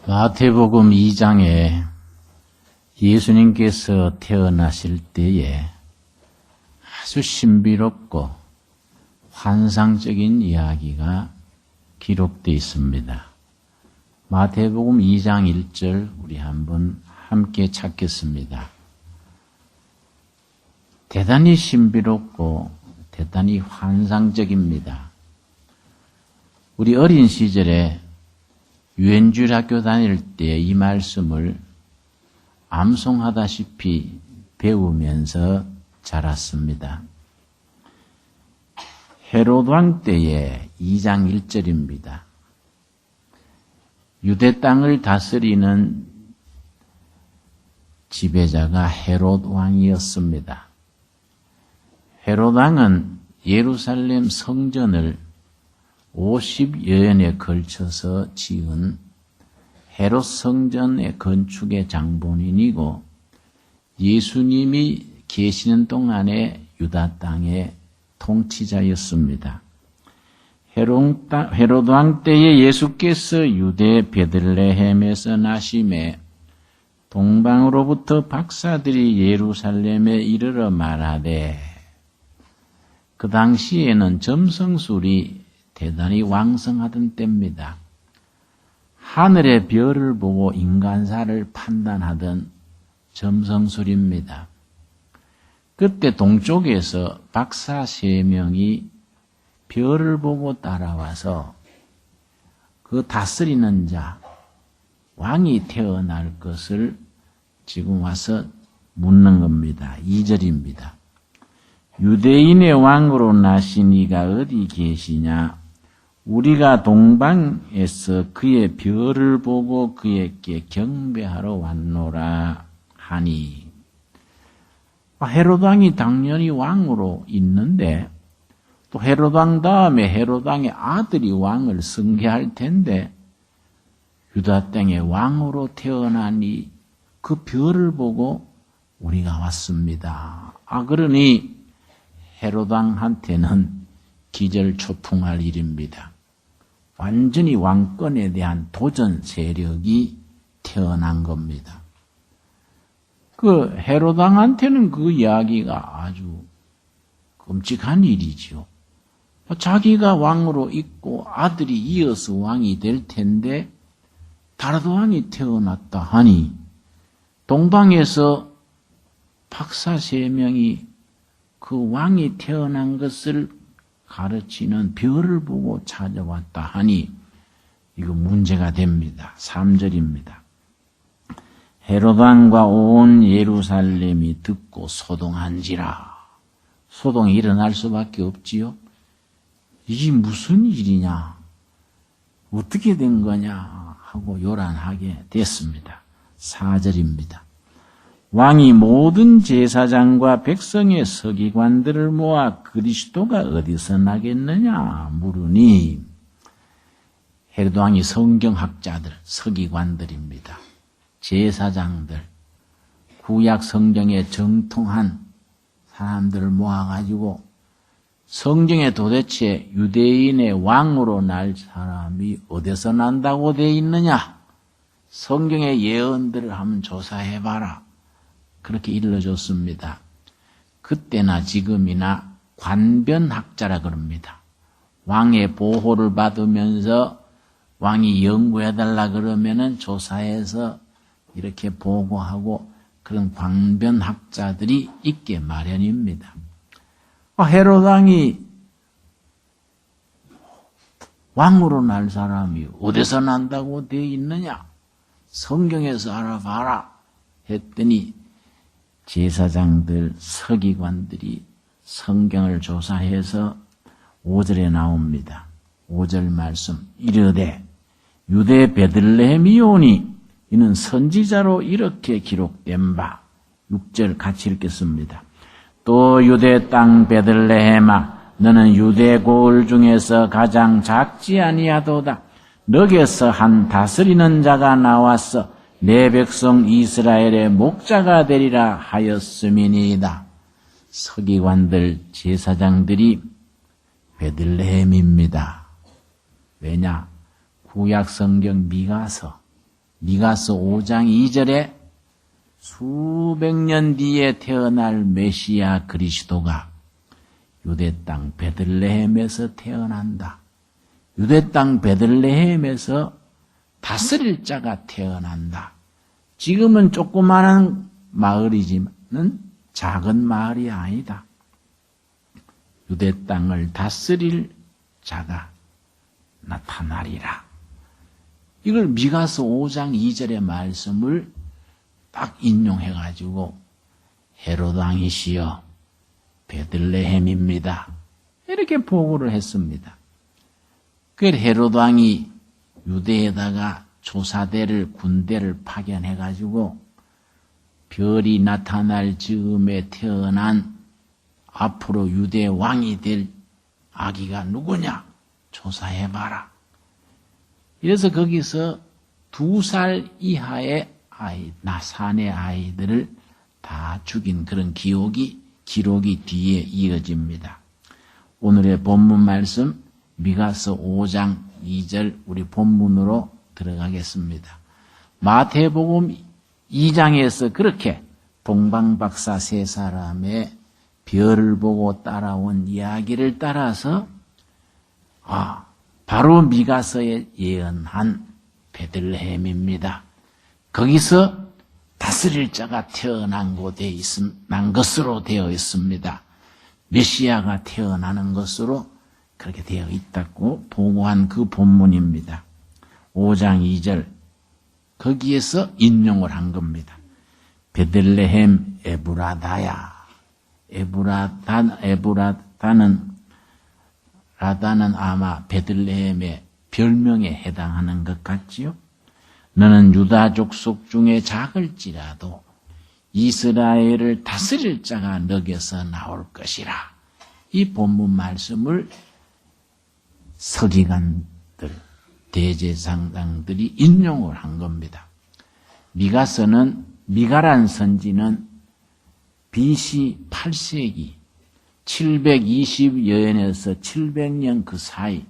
마태복음 2장에 예수님께서 태어나실 때에 아주 신비롭고 환상적인 이야기가 기록되어 있습니다. 마태복음 2장 1절 우리 한번 함께 찾겠습니다. 대단히 신비롭고 대단히 환상적입니다. 우리 어린 시절에 유엔주일학교 다닐 때 이 말씀을 암송하다시피 배우면서 자랐습니다. 헤롯 왕 때의 2장 1절입니다. 유대 땅을 다스리는 지배자가 헤롯 왕이었습니다. 헤롯 왕은 예루살렘 성전을 50여년에 걸쳐서 지은 헤롯 성전의 건축의 장본인이고 예수님이 계시는 동안의 유다 땅의 통치자였습니다. 헤롯 왕 때에 예수께서 유대 베들레헴에서 나심에 동방으로부터 박사들이 예루살렘에 이르러 말하되, 그 당시에는 점성술이 대단히 왕성하던 때입니다. 하늘의 별을 보고 인간사를 판단하던 점성술입니다. 그때 동쪽에서 박사 3명이 별을 보고 따라와서 그 다스리는 자, 왕이 태어날 것을 지금 와서 묻는 겁니다. 2절입니다. 유대인의 왕으로 나신 이가 어디 계시냐? 우리가 동방에서 그의 별을 보고 그에게 경배하러 왔노라 하니. 헤롯 왕이 당연히 왕으로 있는데 또 헤롯 왕 다음에 헤롯 왕의 아들이 왕을 승계할 텐데 유다 땅에 왕으로 태어나니 그 별을 보고 우리가 왔습니다. 그러니 헤롯 왕한테는 기절초풍할 일입니다. 완전히 왕권에 대한 도전 세력이 태어난 겁니다. 그 헤롯 왕한테는 그 이야기가 아주 끔찍한 일이죠. 자기가 왕으로 있고 아들이 이어서 왕이 될 텐데 다른 왕이 태어났다 하니 동방에서 박사 3명이 그 왕이 태어난 것을 가르치는 별을 보고 찾아왔다 하니 이거 문제가 됩니다. 3절입니다. 헤롯 왕과 온 예루살렘이 듣고 소동한지라. 소동이 일어날 수밖에 없지요. 이게 무슨 일이냐? 어떻게 된 거냐? 하고 요란하게 됐습니다. 4절입니다. 왕이 모든 제사장과 백성의 서기관들을 모아 그리스도가 어디서 나겠느냐 물으니, 헤롯 왕이 성경학자들, 서기관들입니다. 제사장들, 구약 성경에 정통한 사람들을 모아가지고 성경에 도대체 유대인의 왕으로 날 사람이 어디서 난다고 돼 있느냐? 성경의 예언들을 한번 조사해봐라. 그렇게 일러줬습니다. 그때나 지금이나 관변학자라 그럽니다. 왕의 보호를 받으면서 왕이 연구해달라 그러면은 조사해서 이렇게 보고하고 그런 관변학자들이 있게 마련입니다. 헤롯 왕이 왕으로 날 사람이 어디서 난다고 되어 있느냐? 성경에서 알아봐라 했더니 제사장들, 서기관들이 성경을 조사해서 5절에 나옵니다. 5절 말씀. 이르되 유대 베들레헴이오니 이는 선지자로 이렇게 기록된 바. 6절 같이 읽겠습니다. 또 유대 땅 베들레헴아 너는 유대 고을 중에서 가장 작지 아니하도다. 너게서 한 다스리는 자가 나와서 내 백성 이스라엘의 목자가 되리라 하였음이니이다. 서기관들, 제사장들이 베들레헴입니다. 왜냐? 구약 성경 미가서 미가서 5장 2절에 수백 년 뒤에 태어날 메시아 그리스도가 유대 땅 베들레헴에서 태어난다. 유대 땅 베들레헴에서 다스릴 자가 태어난다. 지금은 조그마한 마을이지만 작은 마을이 아니다. 유대 땅을 다스릴 자가 나타나리라. 이걸 미가서 5장 2절의 말씀을 딱 인용해가지고 헤롯 왕이시여 베들레헴입니다. 이렇게 보고를 했습니다. 그 헤롯 왕이 유대에다가 조사대를 군대를 파견해가지고 별이 나타날 즈음에 태어난 앞으로 유대 왕이 될 아기가 누구냐 조사해봐라. 이래서 거기서 2살 이하의 아이, 나산의 아이들을 다 죽인 그런 기록이 뒤에 이어집니다. 오늘의 본문 말씀 미가서 5장 2절 우리 본문으로 들어가겠습니다. 마태복음 2장에서 그렇게 동방박사 3사람의 별을 보고 따라온 이야기를 따라서 바로 미가서에 예언한 베들레헴입니다. 거기서 다스릴 자가 태어난 것으로 되어 있습니다. 메시아가 태어나는 것으로 그렇게 되어 있다고 보고한 그 본문입니다. 5장 2절 거기에서 인용을 한 겁니다. 베들레헴 에브라다야. 라다는 아마 베들레헴의 별명에 해당하는 것 같지요. 너는 유다 족속 중에 작을지라도 이스라엘을 다스릴 자가 너에게서 나올 것이라. 이 본문 말씀을 서기관들, 대제사장들이 인용을 한 겁니다. 미가란 선지는 BC 8세기 720여년에서 700년 그 사이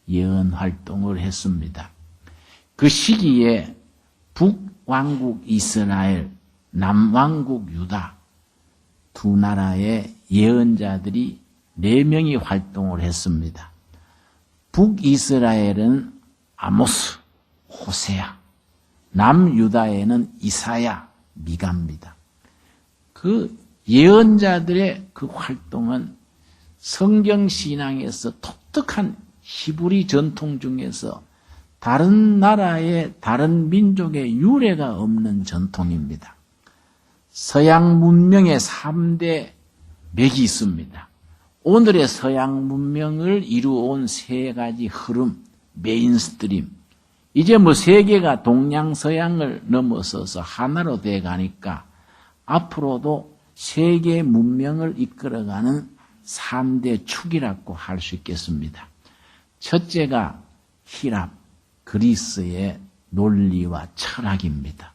예언 활동을 했습니다. 그 시기에 북왕국 이스라엘, 남왕국 유다 두 나라의 예언자들이 4명이 활동을 했습니다. 북이스라엘은 아모스, 호세아, 남유다에는 이사야, 미가입니다. 그 예언자들의 그 활동은 성경신앙에서 독특한 히브리 전통 중에서 다른 나라의 다른 민족의 유래가 없는 전통입니다. 서양 문명의 3대 맥이 있습니다. 오늘의 서양 문명을 이루어온 3가지 흐름, 메인스트림. 이제 세계가 동양서양을 넘어서서 하나로 돼 가니까 앞으로도 세계 문명을 이끌어가는 3대 축이라고 할 수 있겠습니다. 첫째가 히랍, 그리스의 논리와 철학입니다.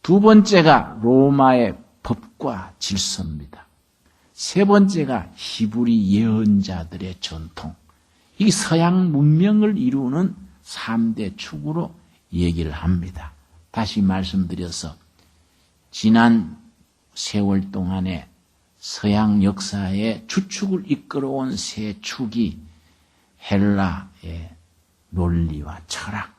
두 번째가 로마의 법과 질서입니다. 세 번째가 히브리 예언자들의 전통. 이 서양 문명을 이루는 3대 축으로 얘기를 합니다. 다시 말씀드려서 지난 세월 동안에 서양 역사의 주축을 이끌어온 3축이 헬라의 논리와 철학,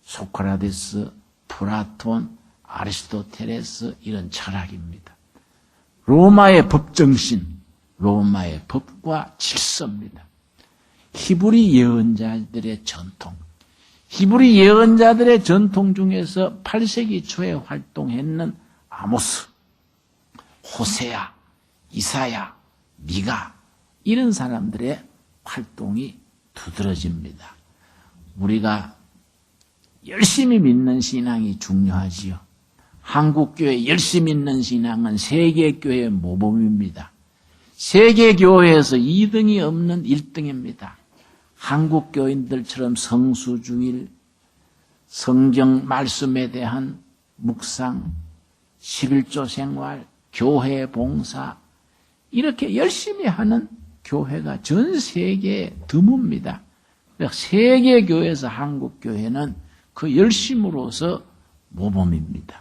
소크라테스, 플라톤, 아리스토텔레스 이런 철학입니다. 로마의 법정신, 로마의 법과 질서입니다. 히브리 예언자들의 전통, 히브리 예언자들의 전통 중에서 8세기 초에 활동했는 아모스, 호세아, 이사야, 미가 이런 사람들의 활동이 두드러집니다. 우리가 열심히 믿는 신앙이 중요하지요. 한국교회 열심히 믿는 신앙은 세계교회의 모범입니다. 세계교회에서 2등이 없는 1등입니다. 한국교인들처럼 성수중일, 성경 말씀에 대한 묵상, 11조 생활, 교회 봉사 이렇게 열심히 하는 교회가 전 세계에 드뭅니다. 세계교회에서 한국교회는 그 열심으로서 모범입니다.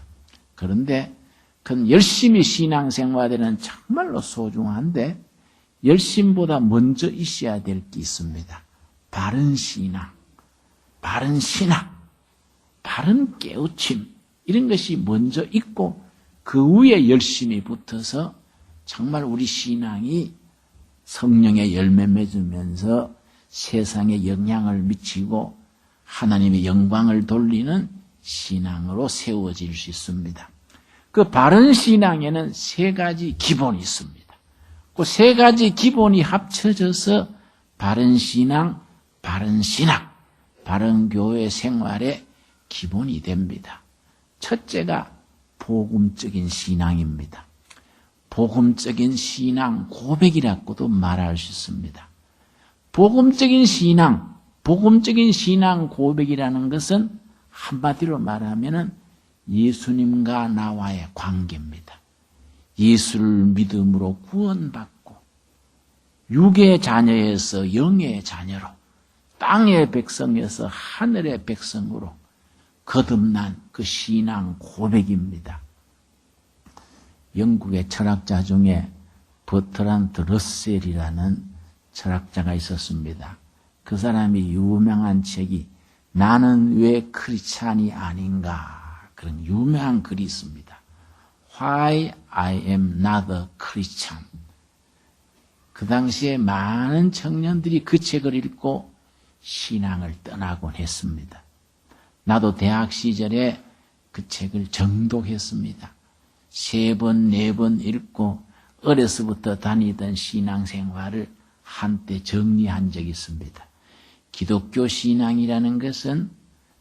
그런데 그 열심히 신앙생활에는 정말로 소중한데 열심보다 먼저 있어야 될 게 있습니다. 바른 신앙, 바른 신학, 바른 깨우침 이런 것이 먼저 있고 그 위에 열심히 붙어서 정말 우리 신앙이 성령의 열매 맺으면서 세상에 영향을 미치고 하나님의 영광을 돌리는 신앙으로 세워질 수 있습니다. 그 바른 신앙에는 세 가지 기본이 있습니다. 그 세 가지 기본이 합쳐져서 바른 신앙, 바른 신학, 바른 교회 생활의 기본이 됩니다. 첫째가 복음적인 신앙입니다. 복음적인 신앙 고백이라고도 말할 수 있습니다. 복음적인 신앙 고백이라는 것은 한마디로 말하면은 예수님과 나와의 관계입니다. 예수를 믿음으로 구원받고 육의 자녀에서 영의 자녀로 땅의 백성에서 하늘의 백성으로 거듭난 그 신앙 고백입니다. 영국의 철학자 중에 버트란드 러셀이라는 철학자가 있었습니다. 그 사람이 유명한 책이 나는 왜 크리스찬이 아닌가 그런 유명한 글이 있습니다. Why I am not a Christian. 그 당시에 많은 청년들이 그 책을 읽고 신앙을 떠나곤 했습니다. 나도 대학 시절에 그 책을 정독했습니다. 3번, 4번 읽고 어려서부터 다니던 신앙생활을 한때 정리한 적이 있습니다. 기독교 신앙이라는 것은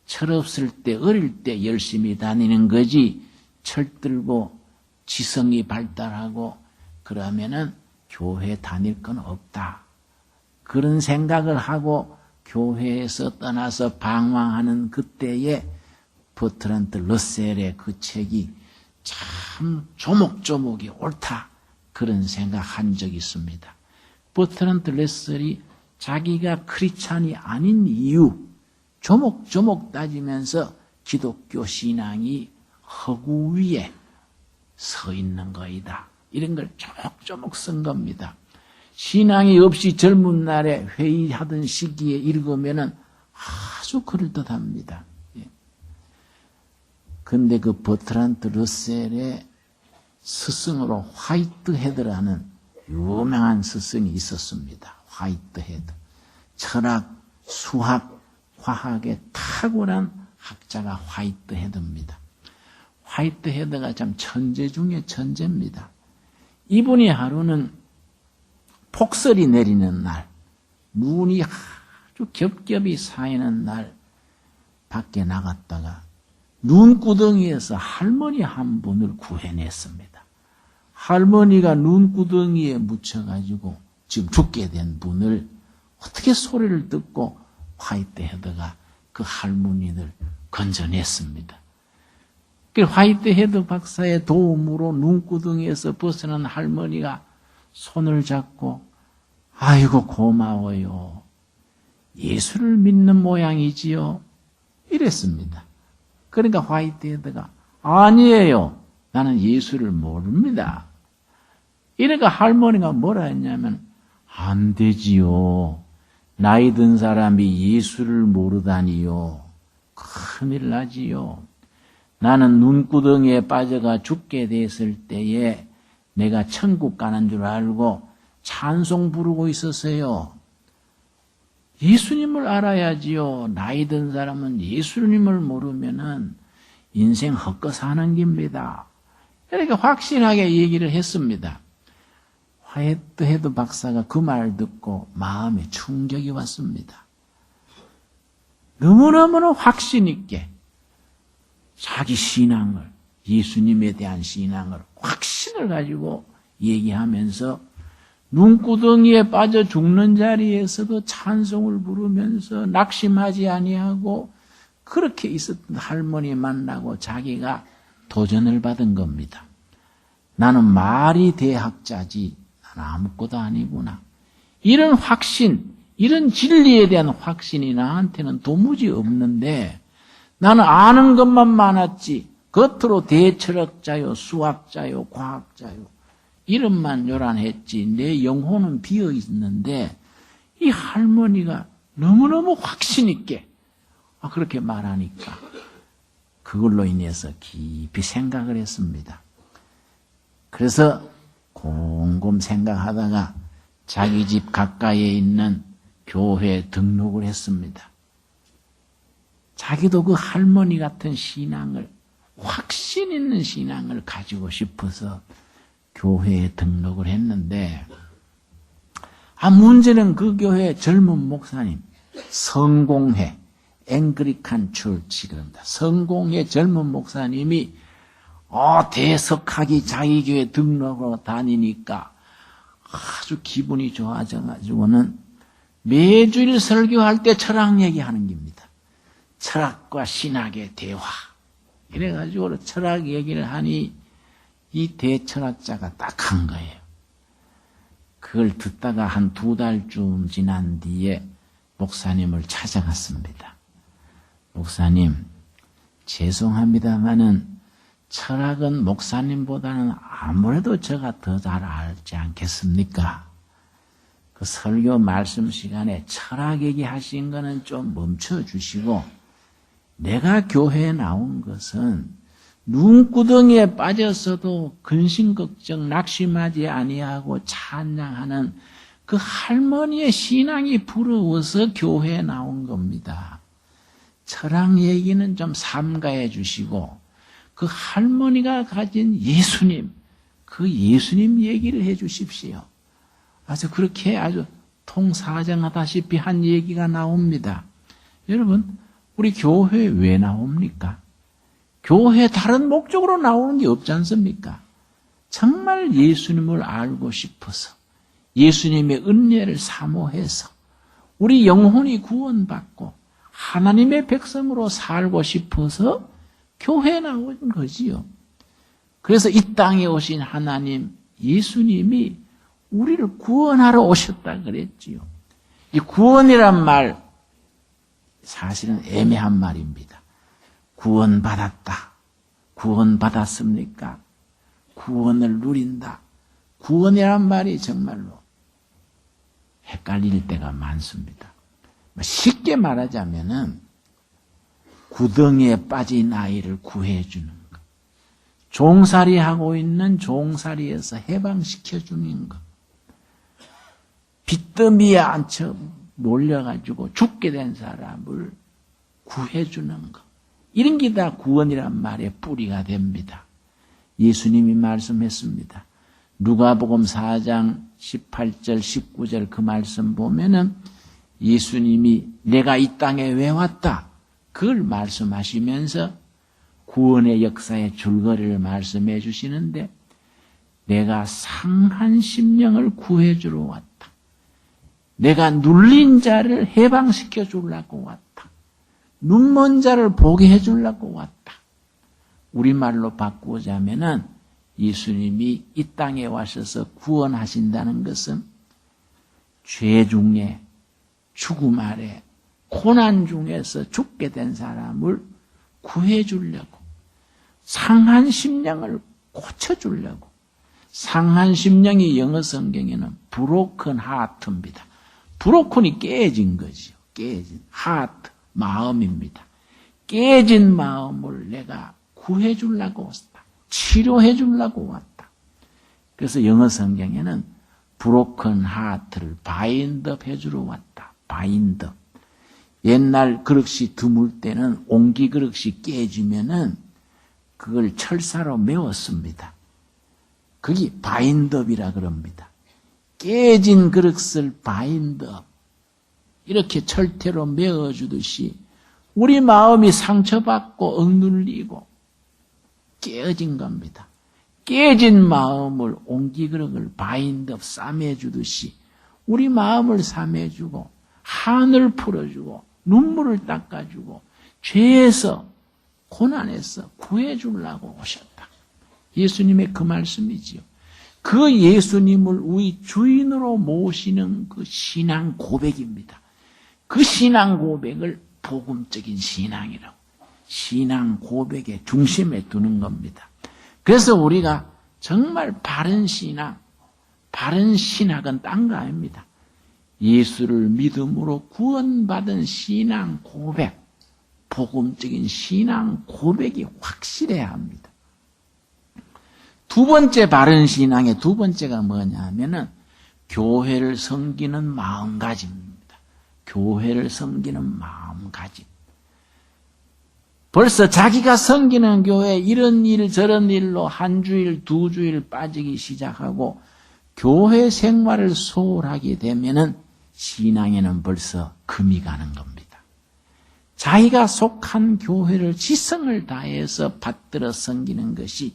철없을 때, 어릴 때 열심히 다니는 거지 철들고 지성이 발달하고 그러면은 교회 다닐 건 없다. 그런 생각을 하고 교회에서 떠나서 방황하는 그때에 버트란드 러셀의 그 책이 참 조목조목이 옳다. 그런 생각한 적이 있습니다. 버트란드 러셀이 자기가 크리스찬이 아닌 이유 조목조목 따지면서 기독교 신앙이 허구 위에 서 있는 거이다. 이런 걸 조목조목 쓴 겁니다. 신앙이 없이 젊은 날에 회의하던 시기에 읽으면은 아주 그럴듯합니다. 그런데 그 버트란드 러셀의 스승으로 화이트헤드라는 유명한 스승이 있었습니다. 화이트헤드. 철학, 수학, 화학에 탁월한 학자가 화이트헤드입니다. 화이트헤드가 참 천재 중에 천재입니다. 이분이 하루는 폭설이 내리는 날, 눈이 아주 겹겹이 쌓이는 날 밖에 나갔다가 눈구덩이에서 할머니 한 분을 구해냈습니다. 할머니가 눈구덩이에 묻혀가지고 지금 죽게 된 분을 어떻게 소리를 듣고 화이트헤드가 그 할머니를 건져냈습니다. 그 화이트헤드 박사의 도움으로 눈구덩이에서 벗어난 할머니가 손을 잡고 아이고 고마워요. 예수를 믿는 모양이지요. 이랬습니다. 그러니까 화이트헤드가 아니에요. 나는 예수를 모릅니다. 이러니까 할머니가 뭐라 했냐면 안 되지요. 나이 든 사람이 예수를 모르다니요. 큰일 나지요. 나는 눈구덩이에 빠져가 죽게 됐을 때에 내가 천국 가는 줄 알고 찬송 부르고 있었어요. 예수님을 알아야지요. 나이 든 사람은 예수님을 모르면은 인생 헛거 사는 겁니다. 이렇게 확실하게 얘기를 했습니다. 화이트헤드 박사가 그 말 듣고 마음에 충격이 왔습니다. 너무너무 확신 있게 자기 신앙을, 예수님에 대한 신앙을 확신을 가지고 얘기하면서 눈구덩이에 빠져 죽는 자리에서도 찬송을 부르면서 낙심하지 아니하고 그렇게 있었던 할머니 만나고 자기가 도전을 받은 겁니다. 나는 말이 대학자지 나는 아무것도 아니구나. 이런 확신, 이런 진리에 대한 확신이 나한테는 도무지 없는데 나는 아는 것만 많았지 겉으로 대철학자요, 수학자요, 과학자요 이름만 요란했지 내 영혼은 비어 있는데 이 할머니가 너무너무 확신 있게 그렇게 말하니까 그걸로 인해서 깊이 생각을 했습니다. 그래서 곰곰 생각하다가 자기 집 가까이에 있는 교회에 등록을 했습니다. 자기도 그 할머니 같은 신앙을, 확신 있는 신앙을 가지고 싶어서 교회에 등록을 했는데, 문제는 그 교회 젊은 목사님, 성공회, 앵그리칸 철치 그럽니다. 성공회 젊은 목사님이 대석학이 자기 교회 등록으로 다니니까 아주 기분이 좋아져가지고는 매주일 설교할 때 철학 얘기하는 겁니다. 철학과 신학의 대화. 이래가지고 철학 얘기를 하니 이 대철학자가 딱 한 거예요. 그걸 듣다가 한 2달쯤 지난 뒤에 목사님을 찾아갔습니다. 목사님, 죄송합니다마는 철학은 목사님보다는 아무래도 제가 더 잘 알지 않겠습니까? 그 설교 말씀 시간에 철학 얘기하신 거는 좀 멈춰주시고 내가 교회에 나온 것은 눈구덩이에 빠졌어도 근심걱정 낙심하지 아니하고 찬양하는 그 할머니의 신앙이 부러워서 교회에 나온 겁니다. 철학 얘기는 좀 삼가해 주시고 그 할머니가 가진 예수님, 그 예수님 얘기를 해 주십시오. 아주 그렇게 아주 통사정하다시피 한 얘기가 나옵니다. 여러분, 우리 교회에 왜 나옵니까? 교회 다른 목적으로 나오는 게 없지 않습니까? 정말 예수님을 알고 싶어서 예수님의 은혜를 사모해서 우리 영혼이 구원받고 하나님의 백성으로 살고 싶어서 교회에 나온 거지요. 그래서 이 땅에 오신 하나님 예수님이 우리를 구원하러 오셨다 그랬지요. 이 구원이란 말 사실은 애매한 말입니다. 구원받았다. 구원받았습니까? 구원을 누린다. 구원이란 말이 정말로 헷갈릴 때가 많습니다. 쉽게 말하자면은 구덩이에 빠진 아이를 구해주는 것. 종살이 하고 있는 종살이에서 해방시켜주는 것. 빚더미에 앉혀 몰려가지고 죽게 된 사람을 구해주는 것. 이런 게 다 구원이란 말의 뿌리가 됩니다. 예수님이 말씀했습니다. 누가복음 4장 18절 19절 그 말씀 보면은 예수님이 내가 이 땅에 왜 왔다 그걸 말씀하시면서 구원의 역사의 줄거리를 말씀해 주시는데 내가 상한 심령을 구해주러 왔다. 내가 눌린 자를 해방시켜 주려고 왔다. 눈먼 자를 보게 해 주려고 왔다. 우리말로 바꾸자면은 예수님이 이 땅에 와셔서 구원하신다는 것은 죄 중에 죽음 아래 고난 중에서 죽게 된 사람을 구해 주려고 상한 심령을 고쳐 주려고 상한 심령이 영어 성경에는 broken heart입니다. 브로큰이 깨진 거지요. 깨진 하트, 마음입니다. 깨진 마음을 내가 구해 주려고 왔다. 치료해 주려고 왔다. 그래서 영어 성경에는 브로큰 하트를 바인드업 해주러 왔다. 바인드업. 옛날 그릇이 드물 때는 옹기 그릇이 깨지면은 그걸 철사로 메웠습니다. 그게 바인드업이라 그럽니다. 깨진 그릇을 바인드업. 이렇게 철퇴로 메어주듯이 우리 마음이 상처받고 억눌리고 깨어진 겁니다. 깨진 마음을 옹기그릇을 바인드업 싸매주듯이 우리 마음을 싸매주고 한을 풀어주고 눈물을 닦아주고 죄에서 고난에서 구해주려고 오셨다. 예수님의 그 말씀이지요. 그 예수님을 우리 주인으로 모시는 그 신앙 고백입니다. 그 신앙 고백을 복음적인 신앙이라고. 신앙 고백의 중심에 두는 겁니다. 그래서 우리가 정말 바른 신앙, 바른 신학은 딴 거 아닙니다. 예수를 믿음으로 구원받은 신앙 고백, 복음적인 신앙 고백이 확실해야 합니다. 두 번째 바른 신앙의 두 번째가 뭐냐 하면은 교회를 섬기는 마음가짐입니다. 교회를 섬기는 마음가짐. 벌써 자기가 섬기는 교회 이런 일 저런 일로 한 주일 두 주일 빠지기 시작하고 교회 생활을 소홀하게 되면은 신앙에는 벌써 금이 가는 겁니다. 자기가 속한 교회를 지성을 다해서 받들어 섬기는 것이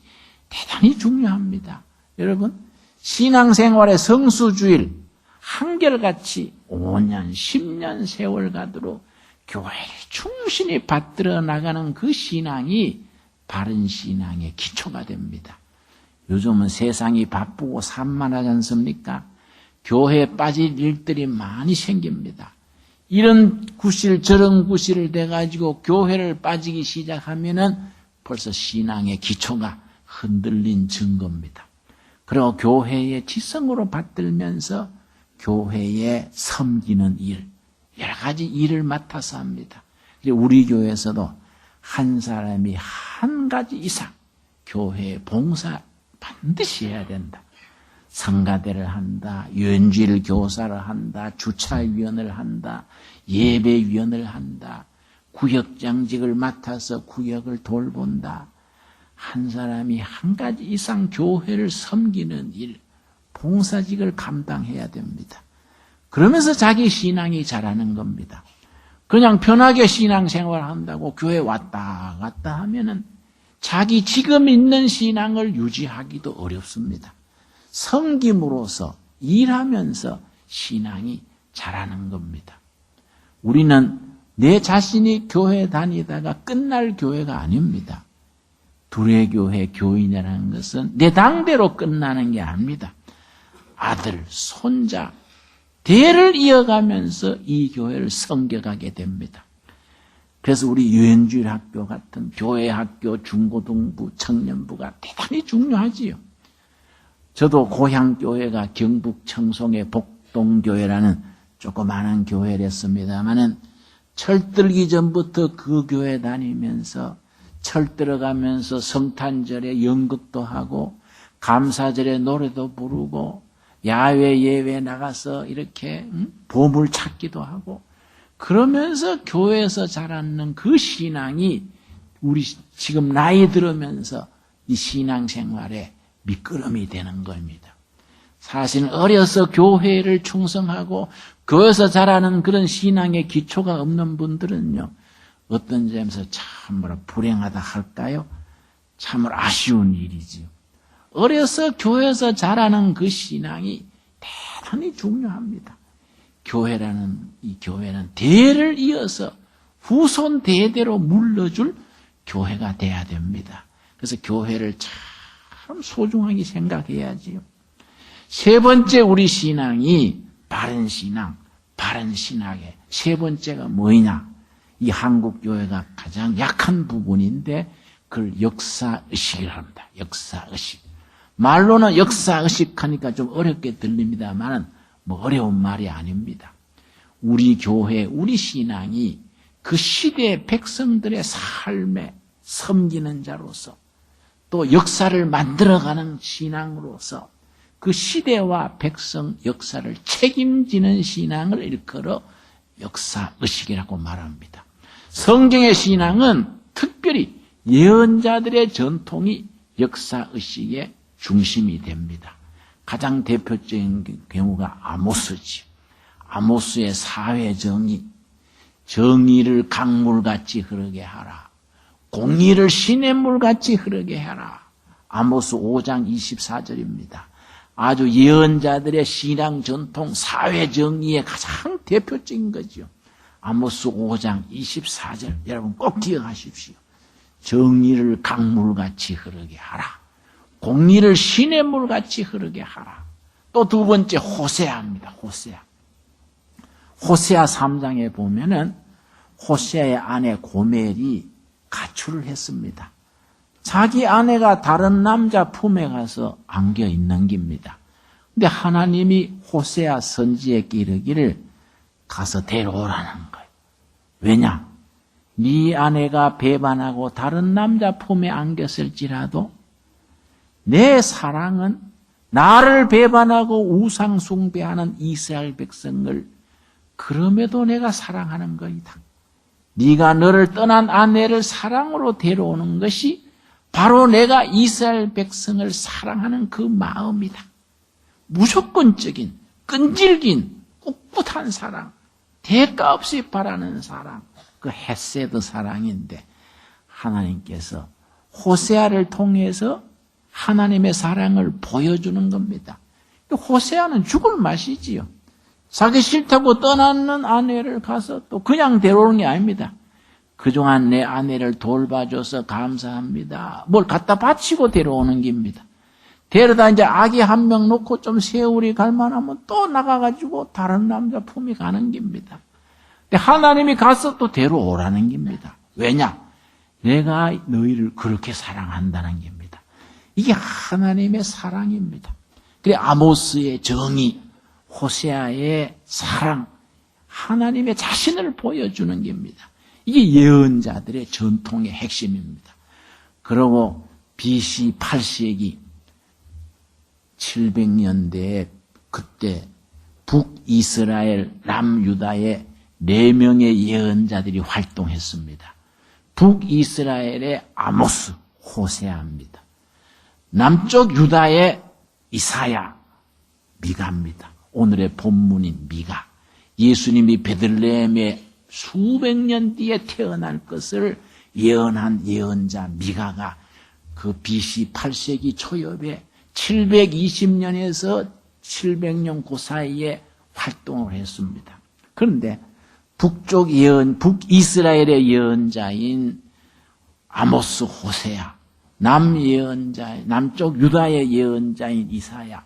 대단히 중요합니다. 여러분, 신앙생활의 성수주일 한결같이 5년, 10년 세월 가도록 교회를 충실히 받들어 나가는 그 신앙이 바른 신앙의 기초가 됩니다. 요즘은 세상이 바쁘고 산만하지 않습니까? 교회에 빠질 일들이 많이 생깁니다. 이런 구실 저런 구실을 돼가지고 교회를 빠지기 시작하면은 벌써 신앙의 기초가 흔들린 증거입니다. 그리고 교회의 지성으로 받들면서 교회에 섬기는 일, 여러 가지 일을 맡아서 합니다. 우리 교회에서도 한 사람이 한 가지 이상 교회에 봉사 반드시 해야 된다. 성가대를 한다, 연주일 교사를 한다, 주차위원을 한다, 예배위원을 한다, 구역장직을 맡아서 구역을 돌본다. 한 사람이 한 가지 이상 교회를 섬기는 일, 봉사직을 감당해야 됩니다. 그러면서 자기 신앙이 자라는 겁니다. 그냥 편하게 신앙생활 한다고 교회 왔다 갔다 하면은 자기 지금 있는 신앙을 유지하기도 어렵습니다. 섬김으로써 일하면서 신앙이 자라는 겁니다. 우리는 내 자신이 교회 다니다가 끝날 교회가 아닙니다. 두레교회 교인이라는 것은 내 당대로 끝나는 게 아닙니다. 아들, 손자, 대를 이어가면서 이 교회를 섬겨가게 됩니다. 그래서 우리 유엔주일 학교 같은 교회 학교, 중고등부, 청년부가 대단히 중요하지요. 저도 고향 교회가 경북 청송의 복동교회라는 조그마한 교회를 했습니다만은 철들기 전부터 그 교회 다니면서 철 들어가면서 성탄절에 연극도 하고 감사절에 노래도 부르고 야외 예외 나가서 이렇게 보물 찾기도 하고 그러면서 교회에서 자라는 그 신앙이 우리 지금 나이 들으면서 이 신앙생활에 미끄럼이 되는 겁니다. 사실 어려서 교회를 충성하고 교회에서 자라는 그런 신앙의 기초가 없는 분들은요. 어떤 점에서 참으로 불행하다 할까요? 참으로 아쉬운 일이지요. 어려서 교회에서 자라는 그 신앙이 대단히 중요합니다. 이 교회는 대를 이어서 후손 대대로 물러줄 교회가 돼야 됩니다. 그래서 교회를 참 소중하게 생각해야지요. 세 번째 우리 신앙이 바른 신앙, 바른 신학의 세 번째가 뭐냐? 이 한국 교회가 가장 약한 부분인데 그걸 역사의식이라고 합니다. 역사의식. 말로는 역사의식 하니까 좀 어렵게 들립니다만 뭐 어려운 말이 아닙니다. 우리 교회, 우리 신앙이 그 시대의 백성들의 삶에 섬기는 자로서 또 역사를 만들어가는 신앙으로서 그 시대와 백성 역사를 책임지는 신앙을 일컬어 역사의식이라고 말합니다. 성경의 신앙은 특별히 예언자들의 전통이 역사의식의 중심이 됩니다. 가장 대표적인 경우가 아모스지. 아모스의 사회정의, 정의를 강물같이 흐르게 하라. 공의를 시냇물같이 흐르게 하라. 아모스 5장 24절입니다. 아주 예언자들의 신앙 전통, 사회정의의 가장 대표적인 거죠. 아모스 5장 24절 여러분 꼭 기억하십시오. 정의를 강물같이 흐르게 하라. 공의를 시냇물같이 흐르게 하라. 또 두 번째 호세아입니다. 호세아 3장에 보면은 호세아의 아내 고멜이 가출을 했습니다. 자기 아내가 다른 남자 품에 가서 안겨 있는 겁니다. 근데 하나님이 호세아 선지에게 이르기를 가서 데려오라는 거예요. 왜냐? 네 아내가 배반하고 다른 남자 품에 안겼을지라도 내 사랑은 나를 배반하고 우상 숭배하는 이스라엘 백성을 그럼에도 내가 사랑하는 거이다. 네가 너를 떠난 아내를 사랑으로 데려오는 것이 바로 내가 이스라엘 백성을 사랑하는 그 마음이다. 무조건적인, 끈질긴, 꿋꿋한 사랑, 대가 없이 바라는 사랑, 그 헤세드 사랑인데 하나님께서 호세아를 통해서 하나님의 사랑을 보여주는 겁니다. 호세아는 죽을 맛이지요. 자기 싫다고 떠나는 아내를 가서 또 그냥 데려오는 게 아닙니다. 그동안 내 아내를 돌봐줘서 감사합니다. 뭘 갖다 바치고 데려오는 겁니다. 데려다 이제 아기 한 명 놓고 좀 세월이 갈만하면 또 나가가지고 다른 남자 품이 가는 겁니다. 근데 하나님이 가서 또 데려오라는 겁니다. 왜냐? 내가 너희를 그렇게 사랑한다는 겁니다. 이게 하나님의 사랑입니다. 그래 아모스의 정의, 호세아의 사랑, 하나님의 자신을 보여주는 겁니다. 이게 예언자들의 전통의 핵심입니다. 그리고 BC 8세기 700년대에 그때 북이스라엘 남유다의 4명의 예언자들이 활동했습니다. 북이스라엘의 아모스, 호세아입니다. 남쪽 유다의 이사야, 미가입니다. 오늘의 본문인 미가. 예수님이 베들레헴에 수백 년 뒤에 태어날 것을 예언한 예언자 미가가 그 BC 8세기 초엽에 720년에서 700년 그 사이에 활동을 했습니다. 그런데 북이스라엘의 예언자인 아모스 호세아, 남쪽 유다의 예언자인 이사야,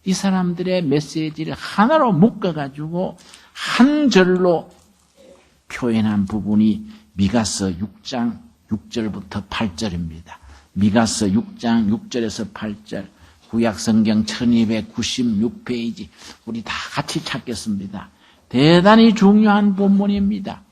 이 사람들의 메시지를 하나로 묶어가지고 한 절로 표현한 부분이 미가서 6장 6절부터 8절입니다. 미가서 6장 6절에서 8절, 구약성경 1296페이지, 우리 다 같이 찾겠습니다. 대단히 중요한 본문입니다.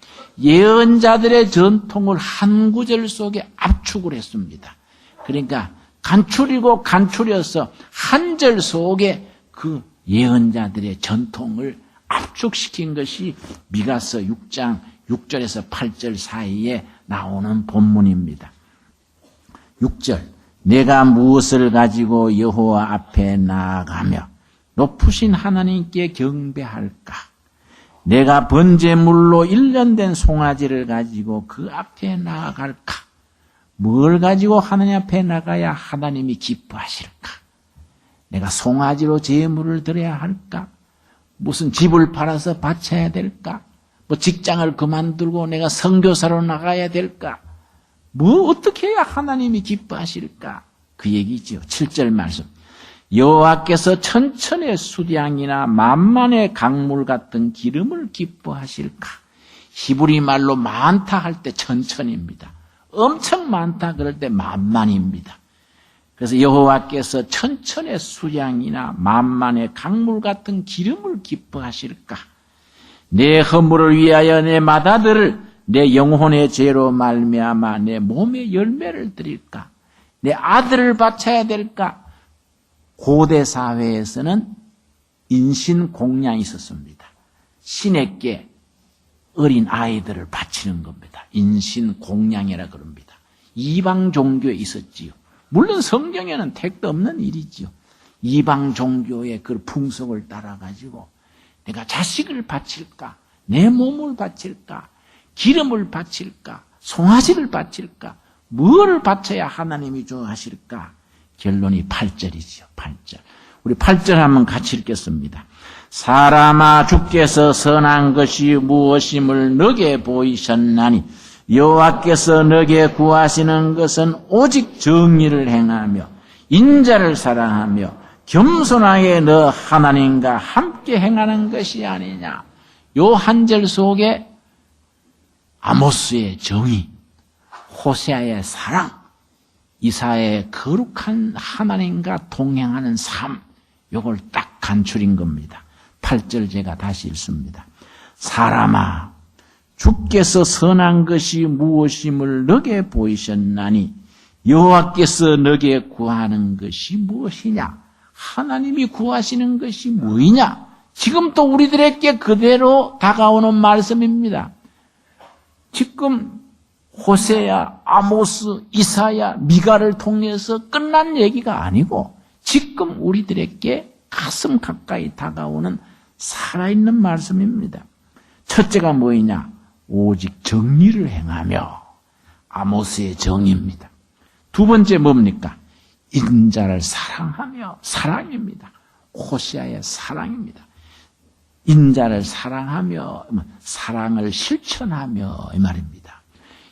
예언자들의 전통을 한 구절 속에 압축을 했습니다. 그러니까 간추리고 간추려서 한 절 속에 그 예언자들의 전통을 압축시킨 것이 미가서 6장 6절에서 8절 사이에 나오는 본문입니다. 6절, 내가 무엇을 가지고 여호와 앞에 나아가며 높으신 하나님께 경배할까? 내가 번제물로 1년 된 송아지를 가지고 그 앞에 나아갈까? 뭘 가지고 하나님 앞에 나가야 하나님이 기뻐하실까? 내가 송아지로 제물을 드려야 할까? 무슨 집을 팔아서 바쳐야 될까? 뭐 직장을 그만두고 내가 선교사로 나가야 될까? 뭐 어떻게 해야 하나님이 기뻐하실까? 그 얘기죠. 7절 말씀. 여호와께서 천천의 수량이나 만만의 강물 같은 기름을 기뻐하실까? 히브리 말로 많다 할 때 천천입니다. 엄청 많다 그럴 때 만만입니다. 그래서 여호와께서 천천의 수량이나 만만의 강물 같은 기름을 기뻐하실까? 내 허물을 위하여 내 맏아들을 내 영혼의 죄로 말미암아 내 몸의 열매를 드릴까? 내 아들을 바쳐야 될까? 고대 사회에서는 인신공양이 있었습니다. 신에게 어린 아이들을 바치는 겁니다. 인신공양이라 그럽니다. 이방 종교에 있었지요. 물론 성경에는 택도 없는 일이지요. 이방 종교의 그 풍속을 따라가지고 내가 자식을 바칠까? 내 몸을 바칠까? 기름을 바칠까? 송아지를 바칠까? 무엇을 바쳐야 하나님이 좋아하실까? 결론이 8절이지요. 8절. 우리 8절 한번 같이 읽겠습니다. 사람아 주께서 선한 것이 무엇임을 너게 보이셨나니 여호와께서 너게 구하시는 것은 오직 정의를 행하며 인자를 사랑하며 겸손하게 너 하나님과 함께 행하는 것이 아니냐. 요 한 절 속에 아모스의 정의, 호세아의 사랑, 이사야의 거룩한 하나님과 동행하는 삶, 요걸 딱 간추린 겁니다. 8절 제가 다시 읽습니다. 사람아, 주께서 선한 것이 무엇임을 너게 보이셨나니 여호와께서 너게 구하는 것이 무엇이냐? 하나님이 구하시는 것이 뭐이냐? 지금 또 우리들에게 그대로 다가오는 말씀입니다. 지금 호세야, 아모스, 이사야, 미가를 통해서 끝난 얘기가 아니고 지금 우리들에게 가슴 가까이 다가오는 살아있는 말씀입니다. 첫째가 뭐이냐? 오직 정의를 행하며, 아모스의 정의입니다. 두 번째 뭡니까? 인자를 사랑하며, 사랑입니다. 호세아의 사랑입니다. 인자를 사랑하며, 사랑을 실천하며 이 말입니다.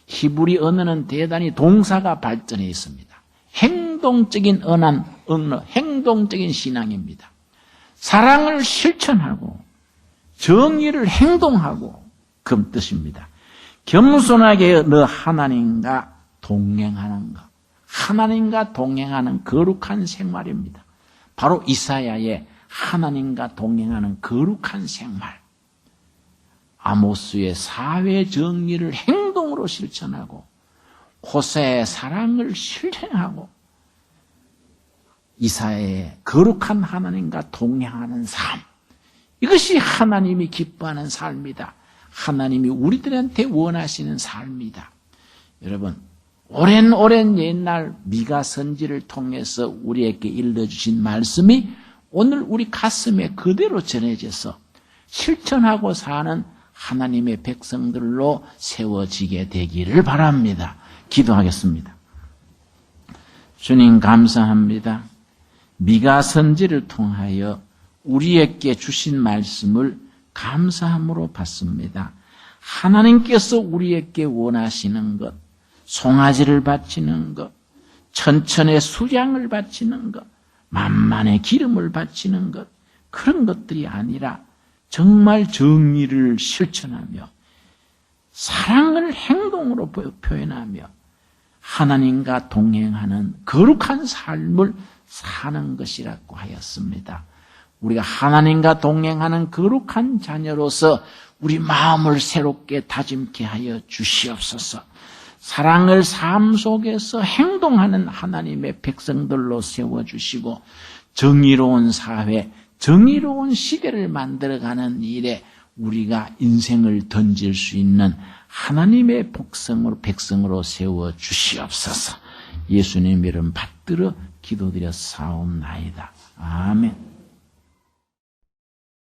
히브리 언어는 대단히 동사가 발전해 있습니다. 행동적인 언어, 행동적인 신앙입니다. 사랑을 실천하고 정의를 행동하고 그 뜻입니다. 겸손하게 너 하나님과 동행하는 것, 하나님과 동행하는 거룩한 생활입니다. 바로 이사야의 하나님과 동행하는 거룩한 생활, 아모스의 사회 정의를 행동으로 실천하고 호세아의 사랑을 실행하고 이사야의 거룩한 하나님과 동행하는 삶, 이것이 하나님이 기뻐하는 삶이다. 하나님이 우리들한테 원하시는 삶이다. 여러분, 오랜 옛날 미가 선지를 통해서 우리에게 일러주신 말씀이 오늘 우리 가슴에 그대로 전해져서 실천하고 사는 하나님의 백성들로 세워지게 되기를 바랍니다. 기도하겠습니다. 주님 감사합니다. 미가 선지를 통하여 우리에게 주신 말씀을 감사함으로 받습니다. 하나님께서 우리에게 원하시는 것, 송아지를 바치는 것, 천천의 수량을 바치는 것, 만만의 기름을 바치는 것, 그런 것들이 아니라 정말 정의를 실천하며 사랑을 행동으로 표현하며 하나님과 동행하는 거룩한 삶을 사는 것이라고 하였습니다. 우리가 하나님과 동행하는 거룩한 자녀로서 우리 마음을 새롭게 다짐케 하여 주시옵소서. 사랑을 삶 속에서 행동하는 하나님의 백성들로 세워주시고 정의로운 사회, 정의로운 시대를 만들어가는 일에 우리가 인생을 던질 수 있는 하나님의 백성으로 세워주시옵소서. 예수님 이름 받들어 기도드려 사옵나이다. 아멘.